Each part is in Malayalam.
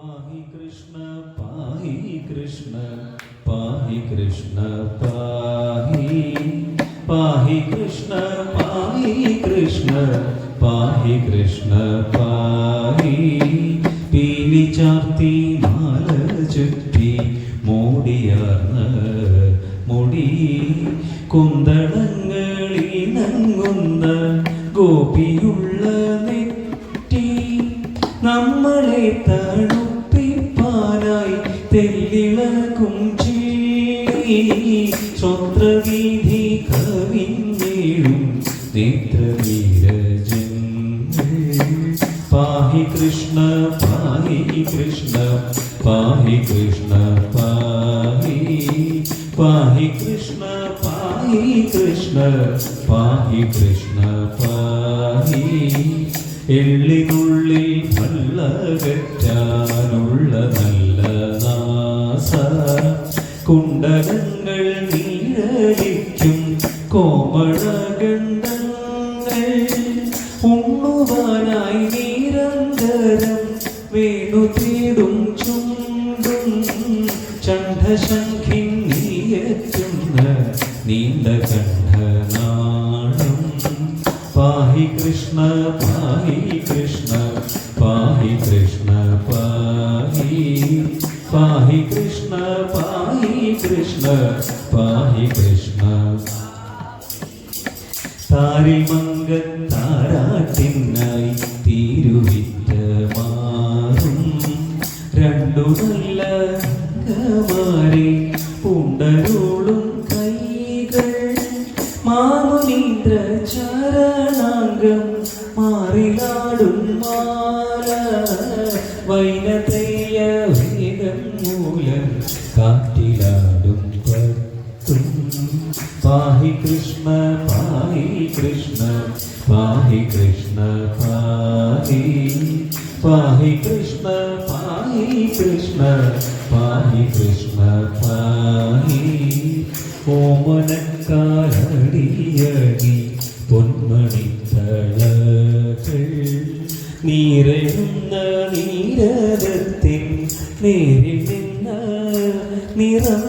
पाहि कृष्ण पाहि कृष्ण पाहि कृष्ण पाहि पाहि कृष्ण पाहि कृष्ण पाहि कृष्ण पाहि पीലി ചാർത്തി മാല ചുറ്റി മോടിയാർന്ന മുടി കുന്തളങ്ങളിണങ്ങുന്ന ഗോപിയുള്ള നെറ്റി നമ്മളെ തണുപ്പിപ്പാനായി തെല്ലിളകും ചീളി സ്വത്രവീഥി കവിഞ്ഞേഴും നേത്രവീരജൻ പാഹി കൃഷ്ണ പാഹി കൃഷ്ണ പാഹി കൃഷ്ണ പാഹി പാഹി കൃഷ്ണ പാഹി കൃഷ്ണ പാഹി കൃഷ്ണ പാഹി എള്ളിനുള്ളിൽ വള്ളകറ്റാനുള്ള നല്ല നാസ കുണ്ടലങ്ങൾ നീഴലിക്കും കോമളഗണ്ഡങ്ങൾ ഉണ്ണുവാനായി നിരന്തരം വേണു തേടും ചുണ്ടും ചണ്ഡശംഖിങ്ങിയെത്തുന്ന നീണ്ട കണ്ഠനാളം പാഹി കൃഷ്ണ പാഹി കൃഷ്ണ പാഹി കൃഷ്ണ പാഹി പാഹി കൃഷ്ണ പാഹി കൃഷ്ണ പാഹി കൃഷ്ണ താരിമംഗത്താരാട്ടിനായി തീരുവിറ്റ മാറും രണ്ടു നല്ല ഗമാരെ പൂണ്ടരുളും കൈകൾ മാമുനീന്ദ്ര ചരണാംഗം മാറിലാടും മാല വൈനതയ വേഗം മൂലം കാറ്റിലാടും പത്തും പാഹി കൃഷ്ണ പാഹി കൃഷ്ണ പാഹി കൃഷ്ണ പാഹി പാഹി കൃഷ്ണ പാഹി കൃഷ്ണ പാഹി കൃഷ്ണ പാഹി ഓമനക്കാലടിയടി പൊന്മണിത്തളകൾ നീരെഴുന്ന നീരകത്തിൻ നേരിൽ നിന്ന നിറം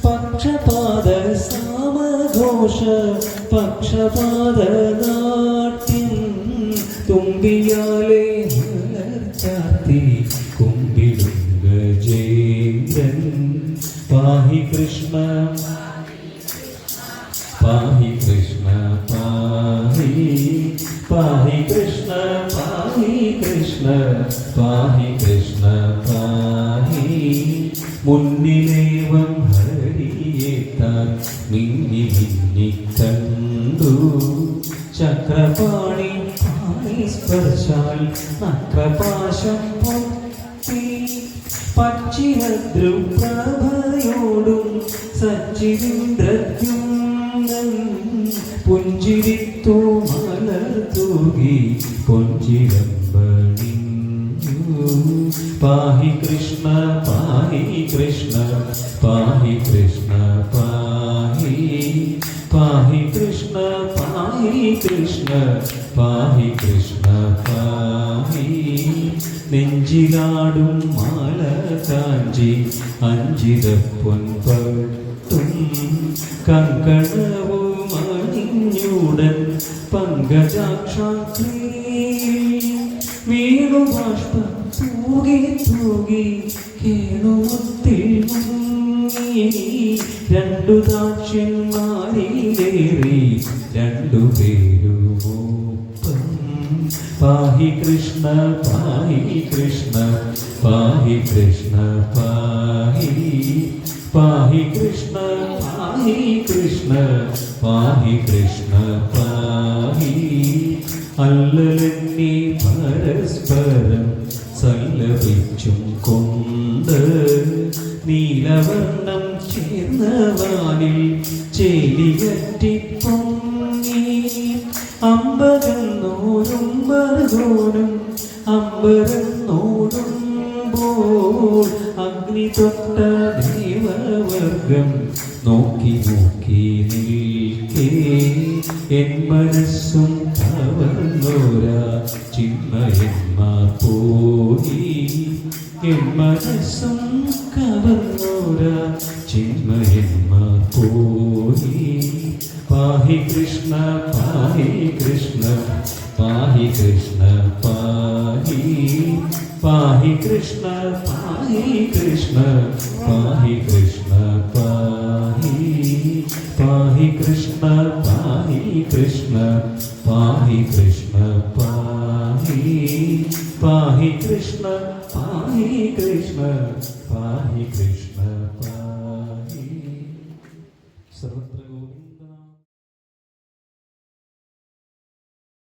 പക്ഷപാത സാമഘോഷ പക്ഷപാത നാട്യം തുമ്പിയാലെ മലർച്ചാത്തി കുമ്പിടും ഗജേന്ദ്രൻ പാഹി കൃഷ്ണ പാഹി കൃഷ്ണ പാഹി പാഹി കൃഷ്ണ പാഹി കൃഷ്ണ പാഹി കൃഷ്ണ പാഹി മുന്നിലേവം ഹരിയേത്താൻ മിന്നി മിന്നി കണ്ടു ചക്രപാണി പാണി സ്പർശാൽ നക്രപാശം പൊട്ടി പച്ചിരദ്രുപ്രഭയോടും സച്ചിരദ്രദ്യുമ്നൻ പുഞ്ചിരിത്തു മലർത്തൂകി പൊഞ്ചിരമ്പണിഞ്ഞു പാഹി കൃഷ്ണ പാഹി കൃഷ്ണ പാഹി കൃഷ്ണ പാഹി പാഹി കൃഷ്ണ പാഹി കൃഷ്ണ പാഹി കൃഷ്ണ പാഹി നെഞ്ചിലാടും മാല കാഞ്ചി അഞ്ചിരപ്പൊൻ പട്ടും കങ്കണവും അണിഞ്ഞുടൻ പങ്കജാക്ഷാക്ഷി വീണു ബാഷ്പം തൂകി തൂകി കേണുമുത്തിൽ മുങ്ങി രണ്ടു ദാക്ഷ്യന്മാരിലേറി രണ്ടുപേരുമൊപ്പം പാഹി കൃഷ്ണ പാഹി കൃഷ്ണ പാഹി കൃഷ്ണ പാഹി പാഹി കൃഷ്ണ പാഹി കൃഷ്ണ പാഹി കൃഷ്ണ പാഹി അല്ലലെന്നെ പരസ്പരം സല്ലപിച്ചും കൊണ്ട് നീലവർണ്ണം ചേർന്നവാനിൽ ചേലിയറ്റിപ്പൊങ്ങി അമ്പരന്നോരും അമ്പരന്നോടുമ്പോൾ അഗ്നി തൊട്ട ദേവവർഗം നോക്കി നോക്കി നിൽക്കേ എൻ മനസ്സും കവർന്നോരാ ചിന്മയന്മാർ പോയി എൻ മനസ്സും കവർന്നോരാ ചിന്മയന്മാർ പോയി. പാഹി കൃഷ്ണ പാഹി കൃഷ്ണ പാഹി കൃഷ്ണ പാഹി പാഹി കൃഷ്ണ പാഹി കൃഷ്ണ പാഹി കൃഷ്ണ പാഹി പാഹി കൃഷ്ണ പാഹി കൃഷ്ണ പാഹി കൃഷ്ണ പാഹി പാഹി കൃഷ്ണ പാഹി കൃഷ്ണ പാഹി കൃഷ്ണ പാഹി സർവത്ര